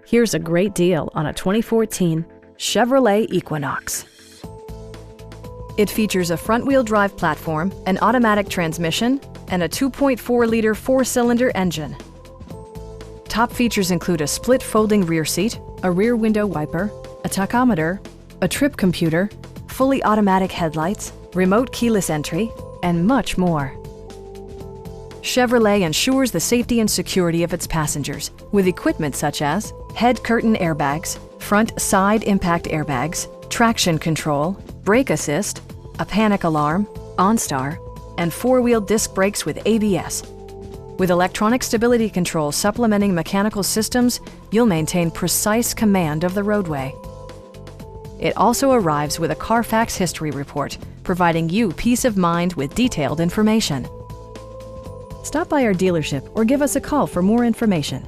Here's a great deal on a 2014 Chevrolet Equinox. It features a front-wheel drive platform, an automatic transmission, and a 2.4-liter four-cylinder engine. Top features include a split folding rear seat, a rear window wiper, a tachometer, a trip computer, fully automatic headlights, remote keyless entry, and much more. Chevrolet ensures the safety and security of its passengers with equipment such as head curtain airbags, front side impact airbags, traction control, brake assist, a panic alarm, OnStar, and four-wheel disc brakes with ABS. With electronic stability control supplementing mechanical systems, you'll maintain precise command of the roadway. It also arrives with a Carfax history report, providing you peace of mind with detailed information. Stop by our dealership or give us a call for more information.